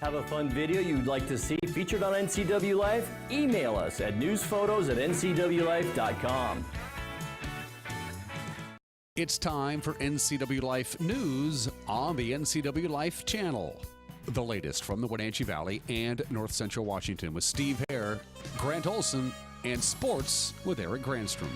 Have a fun video you'd like to see featured on NCW Life? Email us at newsphotos@ncwlife.com. It's time for NCW Life News on the NCW Life channel. The latest from the Wenatchee Valley and North Central Washington with Steve Hare, Grant Olson, and sports with Eric Granstrom.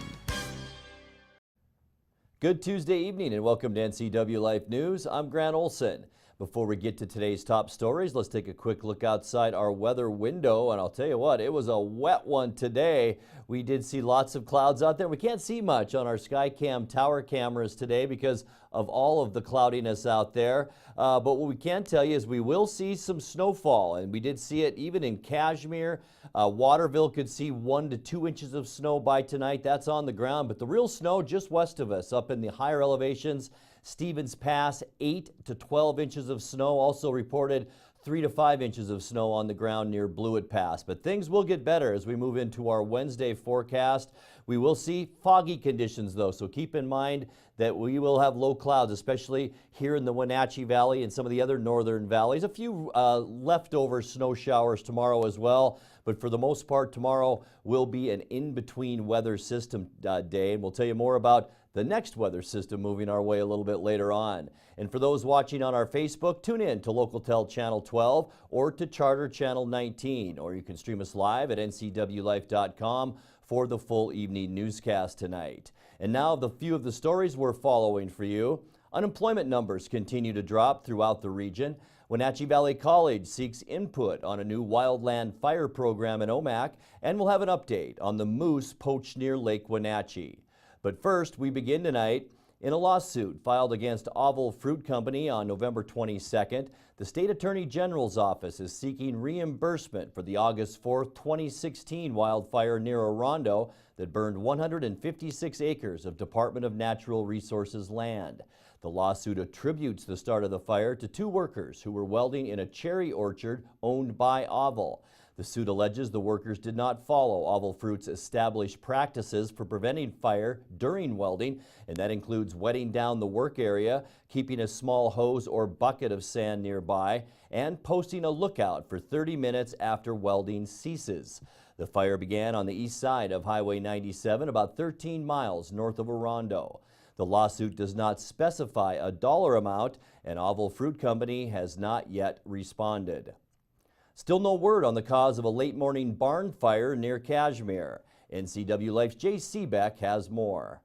Good Tuesday evening and welcome to NCW Life News. I'm Grant Olson. Before we get to today's top stories, let's take a quick look outside our weather window. And I'll tell you what, it was a wet one today. We did see lots of clouds out there. We can't see much on our Skycam tower cameras today because of all of the cloudiness out there. But what we can tell you is we will see some snowfall. And we did see it even in Cashmere. Waterville could see 1 to 2 inches of snow by tonight. That's on the ground. But the real snow just west of us up in the higher elevations. Stevens Pass, 8 to 12 inches of snow. Also reported 3 to 5 inches of snow on the ground near Blewett Pass. But things will get better as we move into our Wednesday forecast. We will see foggy conditions though, so keep in mind that we will have low clouds, especially here in the Wenatchee Valley and some of the other northern valleys. A few leftover snow showers tomorrow as well. But for the most part, tomorrow will be an in-between weather system day. And we'll tell you more about the next weather system moving our way a little bit later on. And for those watching on our Facebook, tune in to LocalTel Channel 12 or to Charter Channel 19. Or you can stream us live at ncwlife.com for the full evening newscast tonight. And now the few of the stories we're following for you. Unemployment numbers continue to drop throughout the region. Wenatchee Valley College seeks input on a new wildland fire program in Omak, and we'll have an update on the moose poached near Lake Wenatchee. But first, we begin tonight in a lawsuit filed against Oval Fruit Company on November 22nd. The State Attorney General's office is seeking reimbursement for the August 4th, 2016 wildfire near Orondo that burned 156 acres of Department of Natural Resources land. The lawsuit attributes the start of the fire to 2 workers who were welding in a cherry orchard owned by Oval. The suit alleges the workers did not follow Oval Fruit's established practices for preventing fire during welding, and that includes wetting down the work area, keeping a small hose or bucket of sand nearby, and posting a lookout for 30 minutes after welding ceases. The fire began on the east side of Highway 97, about 13 miles north of Orondo. The lawsuit does not specify a dollar amount, and Oval Fruit Company has not yet responded. Still no word on the cause of a late morning barn fire near Cashmere. NCW Life's Jay Seebeck has more.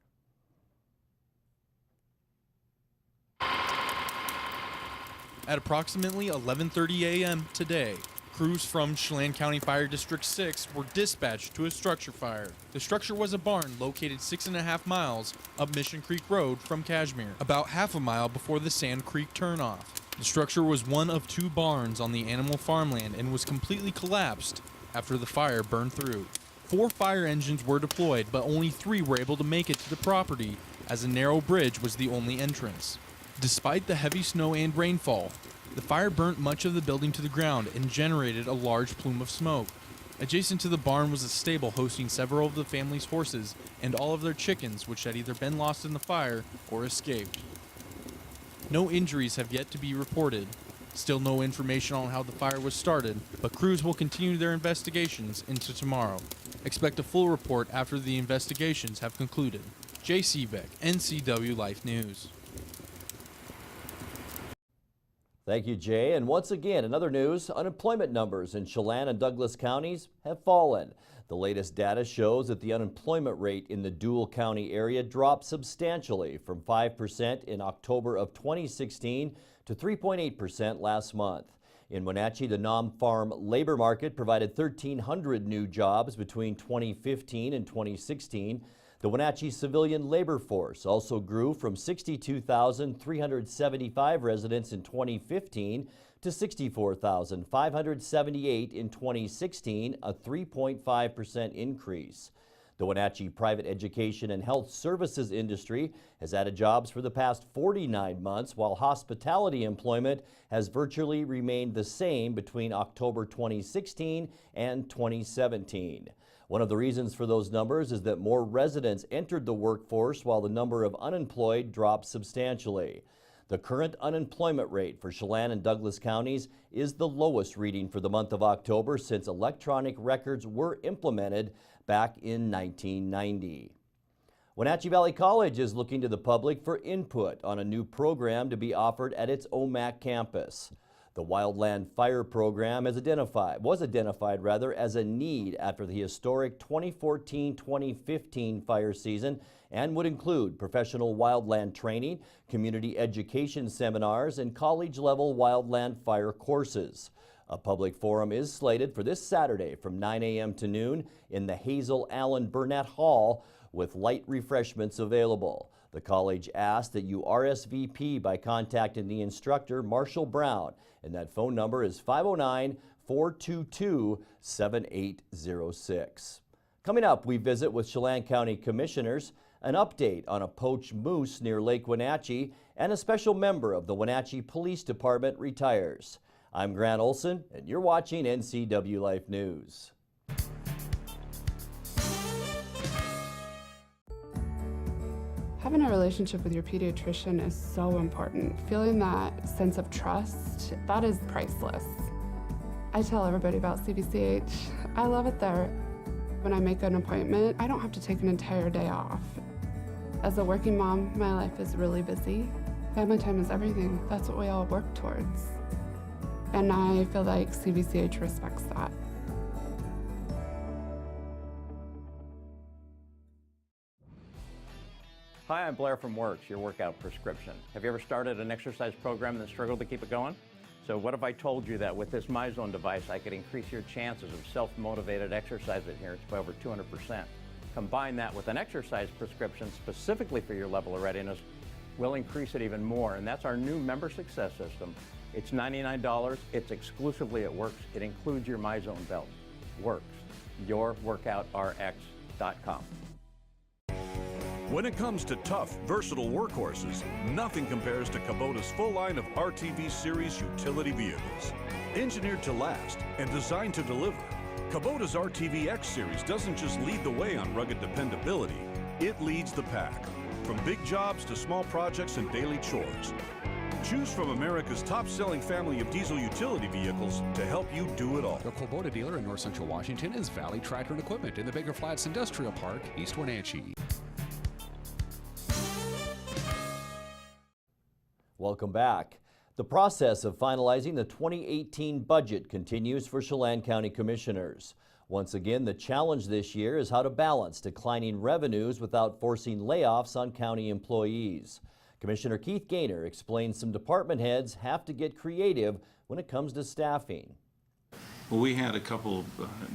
At approximately 11:30 a.m. today, crews from Chelan County Fire District 6 were dispatched to a structure fire. The structure was a barn located 6.5 miles up Mission Creek Road from Cashmere, about half a mile before the Sand Creek turnoff. The structure was one of 2 barns on the animal farmland and was completely collapsed after the fire burned through. 4 fire engines were deployed, but only 3 were able to make it to the property as a narrow bridge was the only entrance. Despite the heavy snow and rainfall, the fire burnt much of the building to the ground and generated a large plume of smoke. Adjacent to the barn was a stable hosting several of the family's horses and all of their chickens, which had either been lost in the fire or escaped. No injuries have yet to be reported. Still no information on how the fire was started, but crews will continue their investigations into tomorrow. Expect a full report after the investigations have concluded. Jay Seebeck, NCW Life News. Thank you, Jay. And once again, in other news, unemployment numbers in Chelan and Douglas counties have fallen. The latest data shows that the unemployment rate in the Dual County area dropped substantially from 5% in October of 2016 to 3.8% last month. In Wenatchee, the non-farm labor market provided 1,300 new jobs between 2015 and 2016. The Wenatchee civilian labor force also grew from 62,375 residents in 2015 to 64,578 in 2016, a 3.5% increase. The Wenatchee private education and health services industry has added jobs for the past 49 months, while hospitality employment has virtually remained the same between October 2016 and 2017. One of the reasons for those numbers is that more residents entered the workforce while the number of unemployed dropped substantially. The current unemployment rate for Chelan and Douglas counties is the lowest reading for the month of October since electronic records were implemented back in 1990. Wenatchee Valley College is looking to the public for input on a new program to be offered at its OMAC campus. The Wildland Fire Program was identified as a need after the historic 2014-2015 fire season and would include professional wildland training, community education seminars, and college-level wildland fire courses. A public forum is slated for this Saturday from 9 a.m. to noon in the Hazel Allen Burnett Hall with light refreshments available. The college asked that you RSVP by contacting the instructor, Marshall Brown, and that phone number is 509-422-7806. Coming up, we visit with Chelan County Commissioners, an update on a poached moose near Lake Wenatchee, and a special member of the Wenatchee Police Department retires. I'm Grant Olson, and you're watching NCW Life News. Having a relationship with your pediatrician is so important. Feeling that sense of trust, that is priceless. I tell everybody about CVCH. I love it there. When I make an appointment, I don't have to take an entire day off. As a working mom, my life is really busy. Family time is everything. That's what we all work towards. And I feel like CVCH respects that. Hi, I'm Blair from Works, your workout prescription. Have you ever started an exercise program and struggled to keep it going? So what if I told you that with this MyZone device, I could increase your chances of self-motivated exercise adherence by over 200%. Combine that with an exercise prescription specifically for your level of readiness, we'll increase it even more. And that's our new member success system. It's $99, it's exclusively at Works. It includes your MyZone belt. Works, yourworkoutrx.com. When it comes to tough, versatile workhorses, nothing compares to Kubota's full line of RTV series utility vehicles. Engineered to last and designed to deliver, Kubota's RTV X series doesn't just lead the way on rugged dependability, it leads the pack. From big jobs to small projects and daily chores. Choose from America's top-selling family of diesel utility vehicles to help you do it all. The Kubota dealer in North Central Washington is Valley Tractor and Equipment in the Baker Flats Industrial Park, East Wenatchee. Welcome back. The process of finalizing the 2018 budget continues for Chelan County Commissioners. Once again, the challenge this year is how to balance declining revenues without forcing layoffs on county employees. Commissioner Keith Gaynor explains some department heads have to get creative when it comes to staffing. Well, we had a couple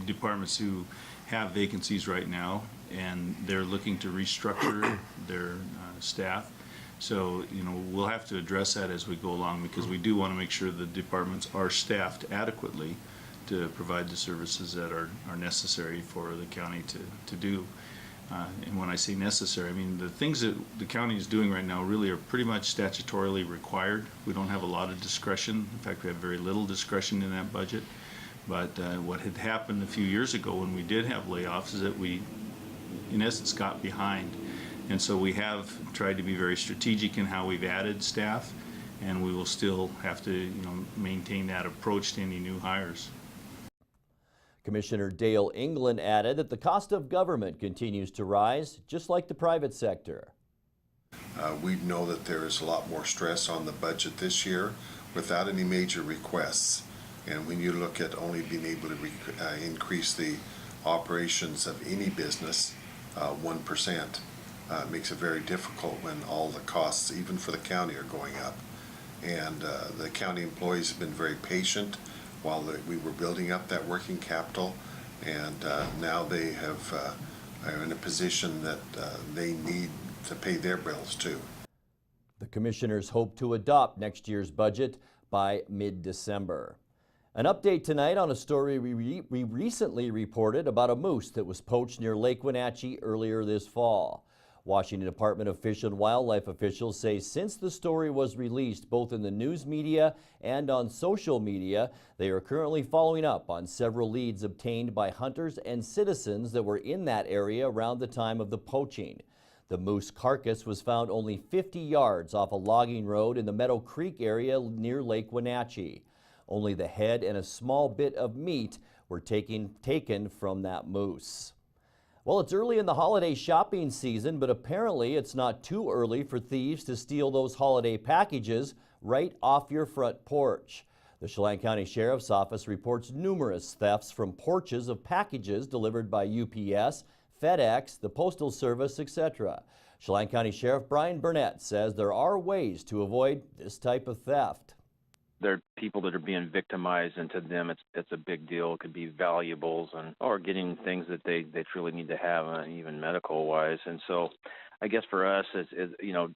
departments who have vacancies right now, and they're looking to restructure their staff. So, we'll have to address that as we go along, because we do want to make sure the departments are staffed adequately to provide the services that are necessary for the county to do. And when I say necessary, I mean the things that the county is doing right now really are pretty much statutorily required. We don't have a lot of discretion. In fact, we have very little discretion in that budget. But what had happened a few years ago when we did have layoffs is that we, in essence, got behind. And so we have tried to be very strategic in how we've added staff, and we will still have to maintain that approach to any new hires. Commissioner Dale England added that the cost of government continues to rise, just like the private sector. We know that there is a lot more stress on the budget this year without any major requests. And when you look at only being able to increase the operations of any business 1%, it makes it very difficult when all the costs, even for the county, are going up. And the county employees have been very patient while we were building up that working capital, and now they are in a position that they need to pay their bills too. The commissioners hope to adopt next year's budget by mid-December. An update tonight on a story we recently reported about a moose that was poached near Lake Wenatchee earlier this fall. Washington Department of Fish and Wildlife officials say since the story was released both in the news media and on social media, they are currently following up on several leads obtained by hunters and citizens that were in that area around the time of the poaching. The moose carcass was found only 50 yards off a logging road in the Meadow Creek area near Lake Wenatchee. Only the head and a small bit of meat were taken from that moose. Well, it's early in the holiday shopping season, but apparently it's not too early for thieves to steal those holiday packages right off your front porch. The Chelan County Sheriff's Office reports numerous thefts from porches of packages delivered by UPS, FedEx, the Postal Service, etc. Chelan County Sheriff Brian Burnett says there are ways to avoid this type of theft. There are people that are being victimized, and to them it's a big deal. It could be valuables or getting things that they truly need to have, even medical wise. And so I guess for us is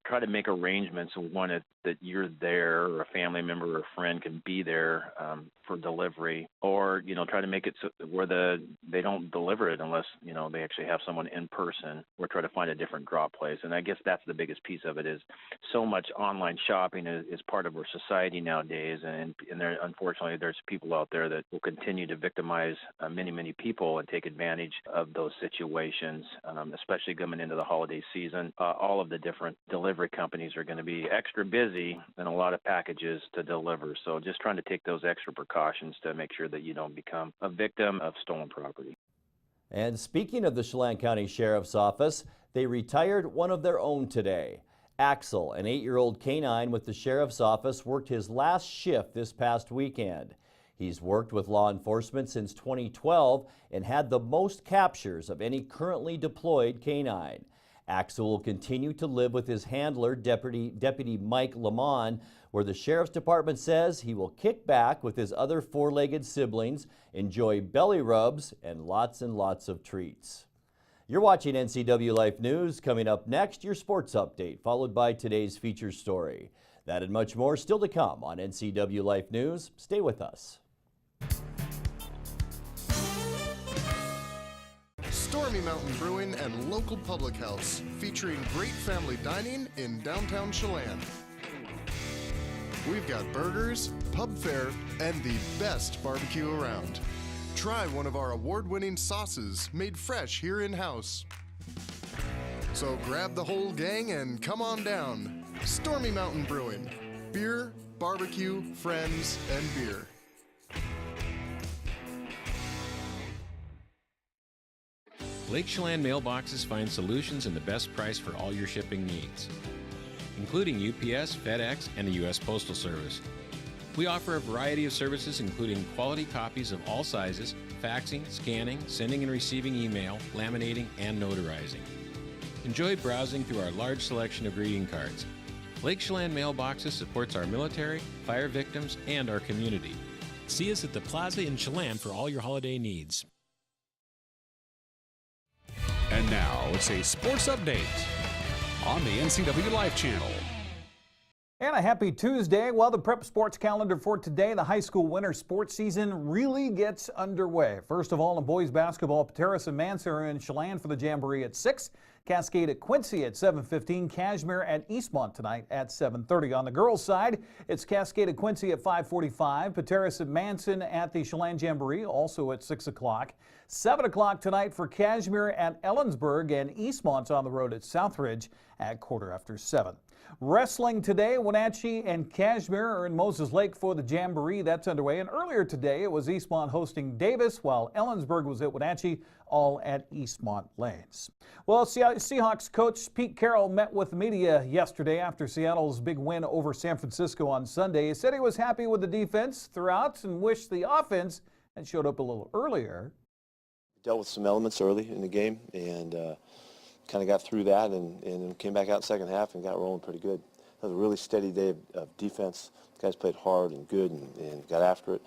try to make arrangements. One, that you're there, or a family member or a friend can be there for delivery, or try to make it so where they don't deliver it unless they actually have someone in person, or try to find a different drop place. And I guess that's the biggest piece of it, is so much online shopping is part of our society nowadays, and there, unfortunately, there's people out there that will continue to victimize many people and take advantage of those situations, especially coming into the holiday season. All of the different delivery companies are going to be extra busy and a lot of packages to deliver. So just trying to take those extra precautions to make sure that you don't become a victim of stolen property. And speaking of the Chelan County Sheriff's Office, they retired one of their own today. Axel, an 8-year-old canine with the Sheriff's Office, worked his last shift this past weekend. He's worked with law enforcement since 2012 and had the most captures of any currently deployed canine. Axel will continue to live with his handler, Deputy Mike Lamont, where the Sheriff's Department says he will kick back with his other four-legged siblings, enjoy belly rubs, and lots of treats. You're watching NCW Life News. Coming up next, your sports update, followed by today's feature story. That and much more still to come on NCW Life News. Stay with us. Stormy Mountain Brewing and local public house, featuring great family dining in downtown Chelan. We've got burgers, pub fare, and the best barbecue around. Try one of our award-winning sauces made fresh here in-house. So grab the whole gang and come on down. Stormy Mountain Brewing. Beer, barbecue, friends, and beer. Lake Chelan mailboxes find solutions and the best price for all your shipping needs, including UPS, FedEx, and the U.S. Postal Service. We offer a variety of services, including quality copies of all sizes, faxing, scanning, sending and receiving email, laminating, and notarizing. Enjoy browsing through our large selection of greeting cards. Lake Chelan mailboxes supports our military, fire victims, and our community. See us at the Plaza in Chelan for all your holiday needs. And now it's a sports update on the NCW Life channel. And a happy Tuesday. Well, the prep sports calendar for today, the high school winter sports season really gets underway. First of all, in boys basketball, Pateros and Manson are in Chelan for the Jamboree at 6. Cascade at Quincy at 7:15. Cashmere at Eastmont tonight at 7:30. On the girls' side, it's Cascade at Quincy at 5:45. Pateros and Manson at the Chelan Jamboree, also at 6 o'clock. 7 o'clock tonight for Cashmere at Ellensburg, and Eastmont's on the road at Southridge at 7:15. Wrestling today, Wenatchee and Cashmere are in Moses Lake for the Jamboree. That's underway. And earlier today, it was Eastmont hosting Davis, while Ellensburg was at Wenatchee, all at Eastmont Lanes. Well, Seahawks coach Pete Carroll met with the media yesterday after Seattle's big win over San Francisco on Sunday. He said he was happy with the defense throughout and wished the offense had showed up a little earlier. Dealt with some elements early in the game and kind of got through that and came back out in the second half and got rolling pretty good. It was a really steady day of defense. The guys played hard and good and got after it.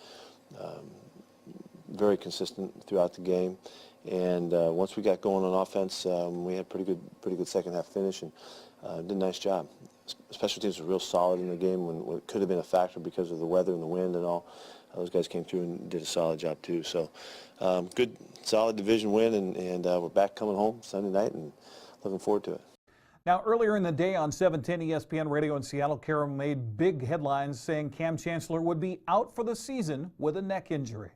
Very consistent throughout the game. And once we got going on offense, we had pretty good second half finish and did a nice job. Special teams were real solid in the game when it could have been a factor because of the weather and the wind and all. Those guys came through and did a solid job too. So good, solid division win, and we're back coming home Sunday night and looking forward to it. Now, earlier in the day on 710 ESPN Radio in Seattle, Carroll made big headlines saying Cam Chancellor would be out for the season with a neck injury.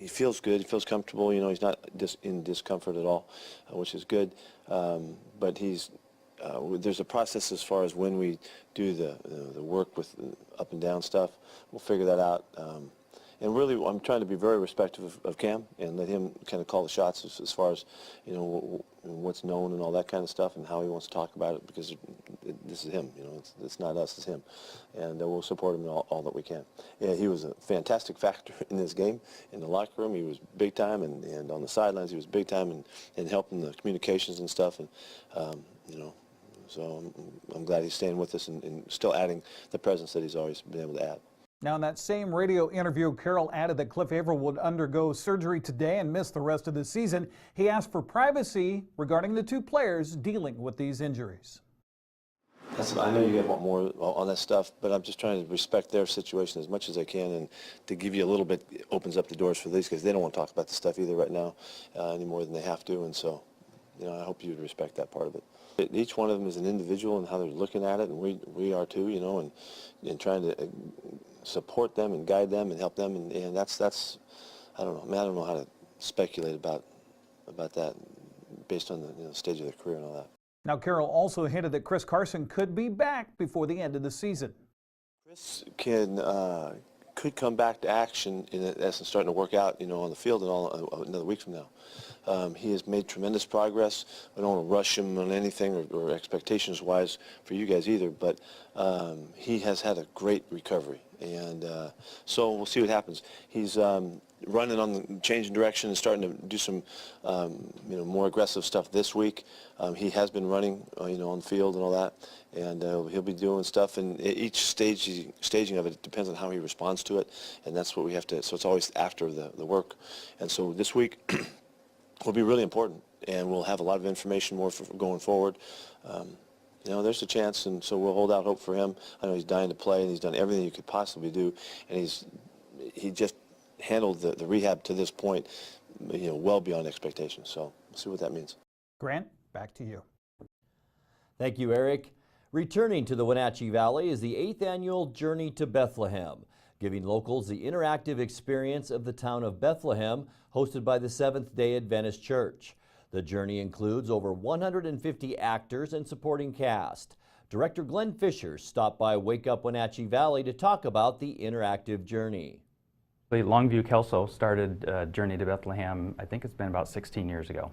He feels good. He feels comfortable. You know, he's not in discomfort at all, which is good. But there's a process as far as when we do the work with up and down stuff. We'll figure that out. And really, I'm trying to be very respectful of Cam and let him kind of call the shots as far as, you know, what's known and all that kind of stuff and how he wants to talk about it, because this is him, you know, it's not us, it's him. And we'll support him in all that we can. Yeah, he was a fantastic factor in this game. In the locker room, he was big time, and on the sidelines, he was big time in helping the communications and stuff. And, you know, so I'm glad he's staying with us and still adding the presence that he's always been able to add. Now, in that same radio interview, Carroll added that Cliff Averill would undergo surgery today and miss the rest of the season. He asked for privacy regarding the two players dealing with these injuries. I know you guys want more on that stuff, but I'm just trying to respect their situation as much as I can, and to give you a little bit opens up the doors for these guys. They don't want to talk about this stuff either right now any more than they have to, and so, you know, I hope you respect that part of it. Each one of them is an individual and how they're looking at it, and we are too, you know, and trying to support them and guide them and help them, and that's I don't know. I mean, I don't know how to speculate about that based on the stage of their career and all that. Now, Carroll also hinted that Chris Carson could be back before the end of the season. Chris could come back to action in essence, starting to work out, you know, on the field and all another week from now. He has made tremendous progress. I don't want to rush him on anything or expectations-wise for you guys either, but he has had a great recovery, and so we'll see what happens. He's running on the changing direction and starting to do some you know, more aggressive stuff this week. He has been running you know, on the field and all that, and he'll be doing stuff, and each staging of it depends on how he responds to it, and that's what we have to, so it's always after the work. And so this week will be really important, and we'll have a lot of information more for going forward. You know, there's a chance, and so we'll hold out hope for him. I know he's dying to play, and he's done everything he could possibly do, and he just handled the rehab to this point, you know, well beyond expectations. So we'll see what that means. Grant, back to you. Thank you, Eric. Returning to the Wenatchee Valley is the 8th annual Journey to Bethlehem, giving locals the interactive experience of the town of Bethlehem, hosted by the Seventh-day Adventist Church. The journey includes over 150 actors and supporting cast. Director Glenn Fisher stopped by Wake Up Wenatchee Valley to talk about the interactive journey. Longview Kelso started Journey to Bethlehem, I think it's been about 16 years ago.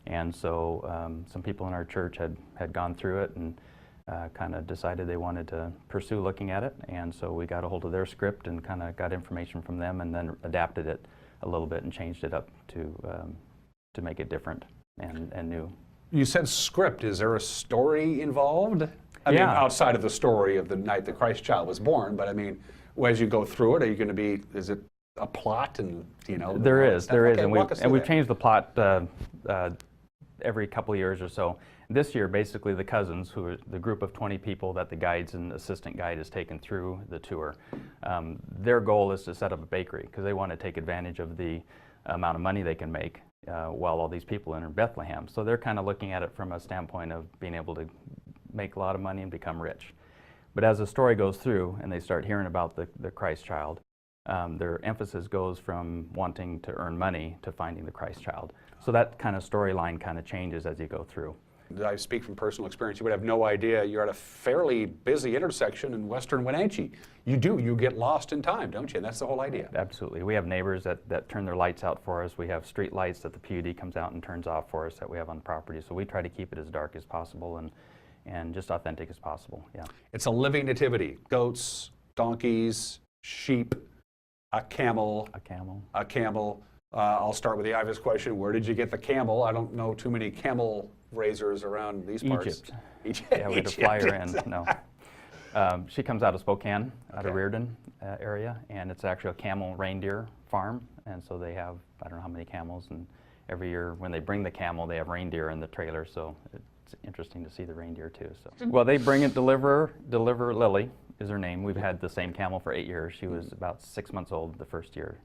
And so some people in our church had gone through it and kind of decided they wanted to pursue looking at it. And so we got a hold of their script and kind of got information from them and then adapted it a little bit and changed it up to make it different and new. You said script. Is there a story involved? I mean, outside of the story of the night the Christ child was born, but I mean, as you go through it, are you going to be, is it a plot and, you know? There is, and we've changed the plot every couple of years or so. This year, basically, the cousins, who are the group of 20 people that the guides and assistant guide has taken through the tour, their goal is to set up a bakery because they want to take advantage of the amount of money they can make while all these people are in Bethlehem. So they're kind of looking at it from a standpoint of being able to make a lot of money and become rich. But as the story goes through and they start hearing about the Christ child, their emphasis goes from wanting to earn money to finding the Christ child. So that kind of storyline kind of changes as you go through. I speak from personal experience. You would have no idea. You're at a fairly busy intersection in western Wenatchee. You get lost in time, don't you? And that's the whole idea. Absolutely. We have neighbors that turn their lights out for us. We have street lights that the PUD comes out and turns off for us that we have on the property. So we try to keep it as dark as possible and just authentic as possible, yeah. It's a living nativity. Goats, donkeys, sheep, a camel. A camel. I'll start with the obvious question. Where did you get the camel? I don't know too many camel raisers around these parts. Egypt. Yeah, we had to fly her in. No. She comes out of Spokane, out of Reardon area, and it's actually a camel reindeer farm. And so they have, I don't know how many camels, and every year when they bring the camel, they have reindeer in the trailer. So it's interesting to see the reindeer too. So, well, they bring it, deliver Lily is her name. We've had the same camel for 8 years. She was about 6 months old the first year.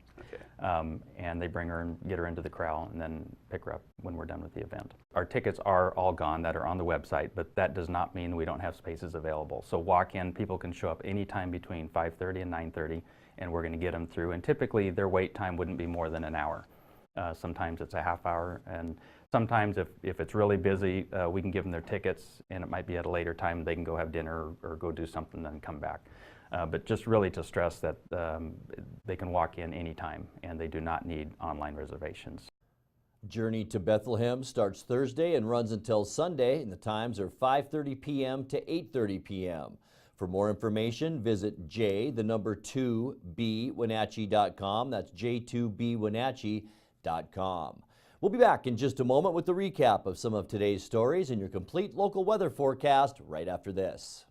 And they bring her and get her into the corral and then pick her up when we're done with the event. Our tickets are all gone that are on the website, but that does not mean we don't have spaces available. So walk in, people can show up anytime between 5:30 and 9:30, and we're going to get them through. And typically their wait time wouldn't be more than an hour. Sometimes it's a half hour, and sometimes if it's really busy, we can give them their tickets, and it might be at a later time they can go have dinner or go do something and come back. But just really to stress that they can walk in anytime and they do not need online reservations. Journey to Bethlehem starts Thursday and runs until Sunday, and the times are 5:30 p.m. to 8:30 p.m. For more information, visit j2bwenatchee.com. That's j2bwenatchee.com. We'll be back in just a moment with the recap of some of today's stories and your complete local weather forecast right after this.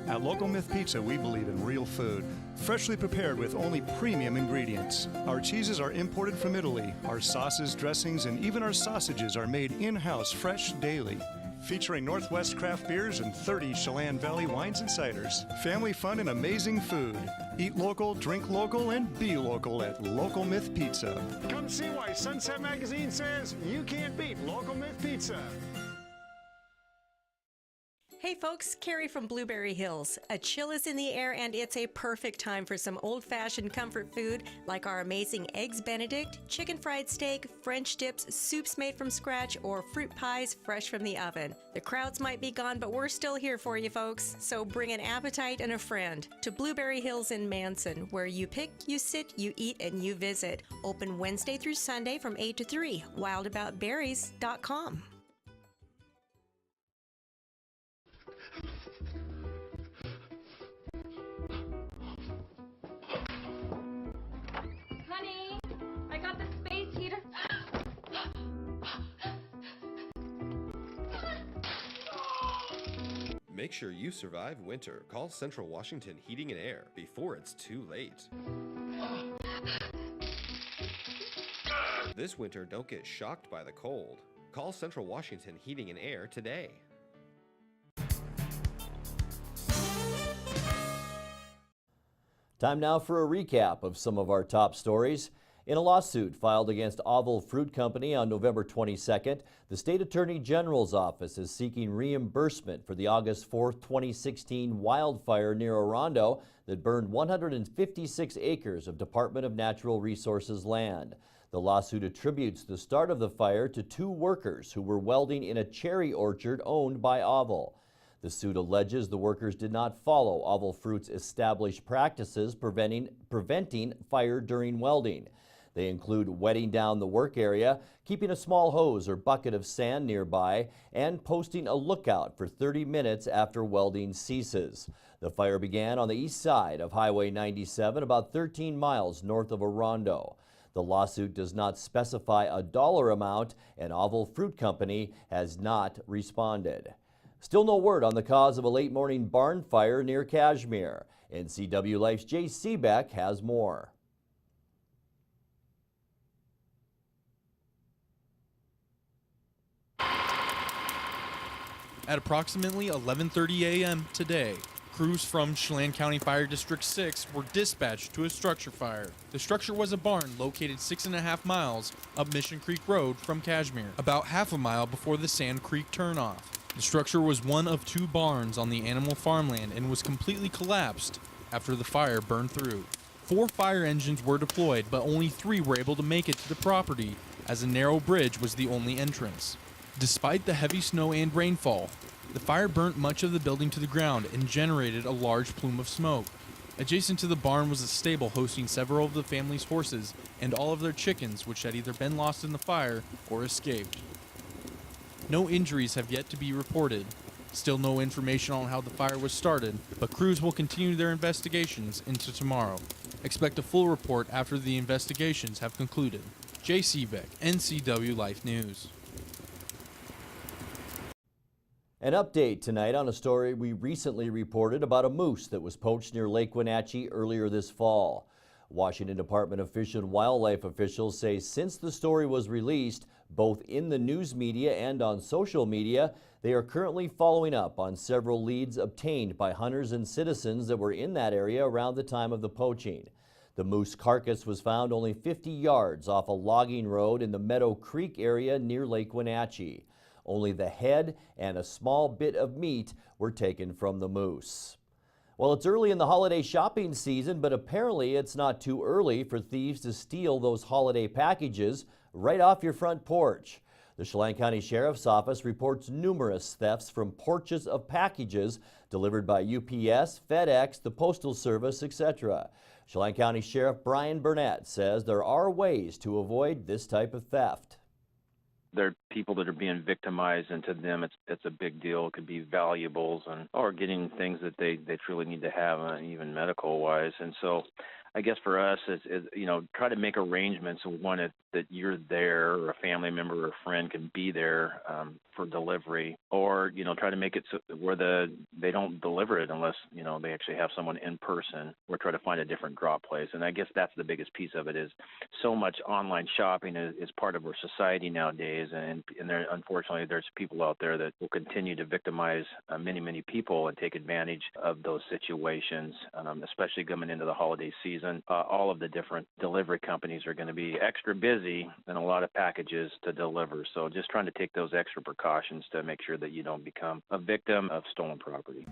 At Local Myth Pizza, we believe in real food, freshly prepared with only premium ingredients. Our cheeses are imported from Italy. Our sauces, dressings, and even our sausages are made in-house fresh daily. Featuring Northwest craft beers and 30 Chelan Valley wines and ciders. Family fun and amazing food. Eat local, drink local, and be local at Local Myth Pizza. Come see why Sunset Magazine says you can't beat Local Myth Pizza. Hey folks, Carrie from Blueberry Hills. A chill is in the air and it's a perfect time for some old-fashioned comfort food like our amazing Eggs Benedict, chicken fried steak, French dips, soups made from scratch, or fruit pies fresh from the oven. The crowds might be gone, but we're still here for you folks. So bring an appetite and a friend to Blueberry Hills in Manson, where you pick, you sit, you eat, and you visit. Open Wednesday through Sunday from 8 to 3. wildaboutberries.com. Honey, I got the space heater. Make sure you survive winter. Call Central Washington Heating and Air before it's too late. This winter, don't get shocked by the cold. Call Central Washington Heating and Air today. Time now for a recap of some of our top stories. In a lawsuit filed against Oval Fruit Company on November 22nd, the State Attorney General's office is seeking reimbursement for the August 4th, 2016 wildfire near Orondo that burned 156 acres of Department of Natural Resources land. The lawsuit attributes the start of the fire to two workers who were welding in a cherry orchard owned by Oval. The suit alleges the workers did not follow Oval Fruit's established practices preventing fire during welding. They include wetting down the work area, keeping a small hose or bucket of sand nearby, and posting a lookout for 30 minutes after welding ceases. The fire began on the east side of Highway 97, about 13 miles north of Orondo. The lawsuit does not specify a dollar amount, and Oval Fruit Company has not responded. Still no word on the cause of a late morning barn fire near Kashmir. NCW Life's Jay Seebeck has more. At approximately 11:30 a.m. today, crews from Chelan County Fire District 6 were dispatched to a structure fire. The structure was a barn located 6.5 miles up Mission Creek Road from Kashmir, about half a mile before the Sand Creek turnoff. The structure was one of two barns on the animal farmland and was completely collapsed after the fire burned through. 4 fire engines were deployed, but only 3 were able to make it to the property, as a narrow bridge was the only entrance. Despite the heavy snow and rainfall, the fire burnt much of the building to the ground and generated a large plume of smoke. Adjacent to the barn was a stable hosting several of the family's horses and all of their chickens, which had either been lost in the fire or escaped. No injuries have yet to be reported. Still no information on how the fire was started, but crews will continue their investigations into tomorrow. Expect a full report after the investigations have concluded. Jay Seebeck, NCW Life News. An update tonight on a story we recently reported about a moose that was poached near Lake Wenatchee earlier this fall. Washington Department of Fish and Wildlife officials say since the story was released, both in the news media and on social media, they are currently following up on several leads obtained by hunters and citizens that were in that area around the time of the poaching. The moose carcass was found only 50 yards off a logging road in the Meadow Creek area near Lake Wenatchee. Only the head and a small bit of meat were taken from the moose. Well, it's early in the holiday shopping season, but apparently it's not too early for thieves to steal those holiday packages right off your front porch. The Chelan County Sheriff's Office reports numerous thefts from porches of packages delivered by UPS, FedEx, the Postal Service, etc. Chelan County Sheriff Brian Burnett says there are ways to avoid this type of theft. There are people that are being victimized, and to them it's a big deal. It could be valuables or getting things that they truly need to have, even medical wise. And so I guess for us is try to make arrangements that you're there, or a family member or a friend can be there for delivery, or try to make it so where they don't deliver it unless they actually have someone in person, or try to find a different drop place. And I guess that's the biggest piece of it, is so much online shopping is part of our society nowadays, and unfortunately there's people out there that will continue to victimize many people and take advantage of those situations, especially coming into the holiday season. All of the different delivery companies are going to be extra busy and a lot of packages to deliver. So just trying to take those extra precautions to make sure that you don't become a victim of stolen property.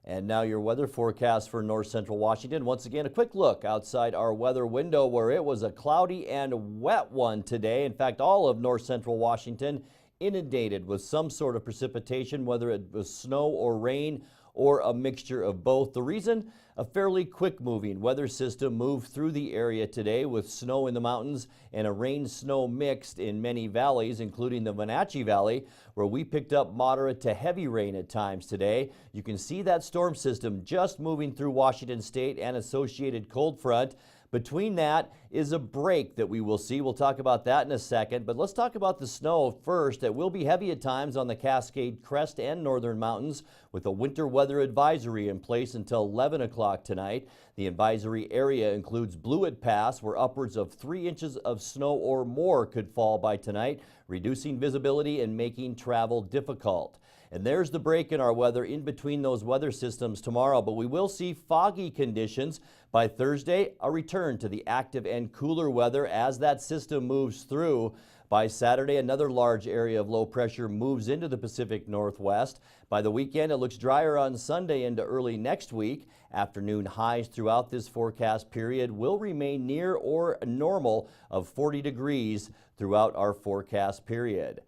And now your weather forecast for north central Washington. Once again, a quick look outside our weather window, where it was a cloudy and wet one today. In fact, all of north central Washington inundated with some sort of precipitation, whether it was snow or rain or a mixture of both. The reason? A fairly quick-moving weather system moved through the area today with snow in the mountains and a rain-snow mixed in many valleys, including the Wenatchee Valley, where we picked up moderate to heavy rain at times today. You can see that storm system just moving through Washington State and associated cold front. Between that is a break that we will see. We'll talk about that in a second, but let's talk about the snow first. It will be heavy at times on the Cascade Crest and northern mountains, with a winter weather advisory in place until 11 o'clock tonight. The advisory area includes Blewett Pass, where upwards of 3 inches of snow or more could fall by tonight, reducing visibility and making travel difficult. And there's the break in our weather in between those weather systems tomorrow, but we will see foggy conditions. By Thursday, a return to the active and cooler weather as that system moves through. By Saturday, another large area of low pressure moves into the Pacific Northwest. By the weekend, it looks drier on Sunday into early next week. Afternoon highs throughout this forecast period will remain near or normal of 40 degrees throughout our forecast period.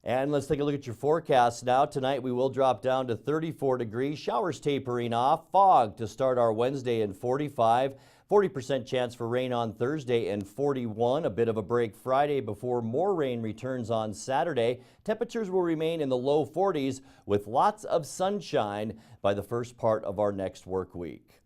And let's take a look at your forecast now. Tonight we will drop down to 34 degrees, showers tapering off, fog to start our Wednesday and 45, 40% chance for rain on Thursday and 41, a bit of a break Friday before more rain returns on Saturday. Temperatures will remain in the low 40s with lots of sunshine by the first part of our next work week.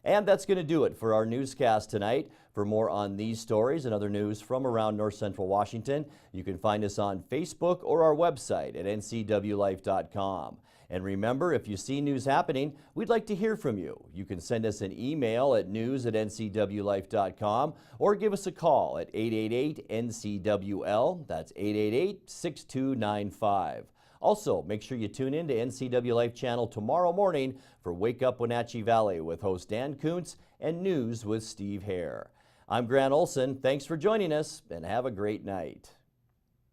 And that's going to do it for our newscast tonight. For more on these stories and other news from around north central Washington, you can find us on Facebook or our website at ncwlife.com. And remember, if you see news happening, we'd like to hear from you. You can send us an email at news@ncwlife.com or give us a call at 888-NCWL. That's 888-6295. Also, make sure you tune in to NCW Life Channel tomorrow morning for Wake Up Wenatchee Valley with host Dan Kuntz and News with Steve Hare. I'm Grant Olson. Thanks for joining us and have a great night.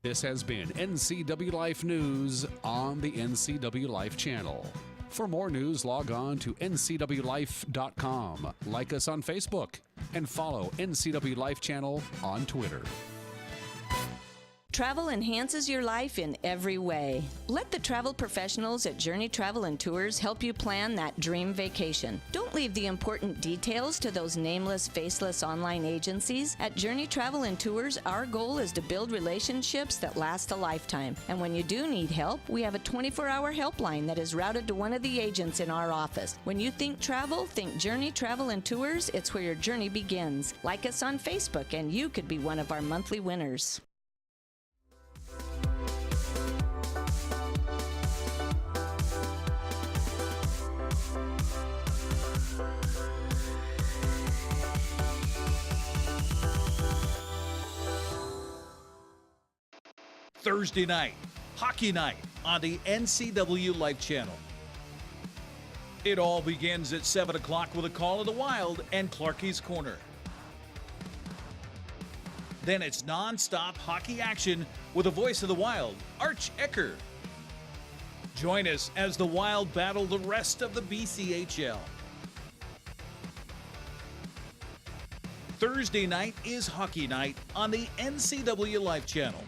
This has been NCW Life News on the NCW Life Channel. For more news, log on to ncwlife.com, like us on Facebook, and follow NCW Life Channel on Twitter. Travel enhances your life in every way. Let the travel professionals at Journey Travel and Tours help you plan that dream vacation. Don't leave the important details to those nameless, faceless online agencies. At Journey Travel and Tours, our goal is to build relationships that last a lifetime. And when you do need help, we have a 24-hour helpline that is routed to one of the agents in our office. When you think travel, think Journey Travel and Tours. It's where your journey begins. Like us on Facebook, and you could be one of our monthly winners. Thursday night, hockey night on the NCW Life Channel. It all begins at 7 o'clock with a call of the Wild and Clarkie's Corner. Then it's non-stop hockey action with the voice of the Wild, Arch Ecker. Join us as the Wild battle the rest of the BCHL. Thursday night is Hockey Night on the NCW Life Channel.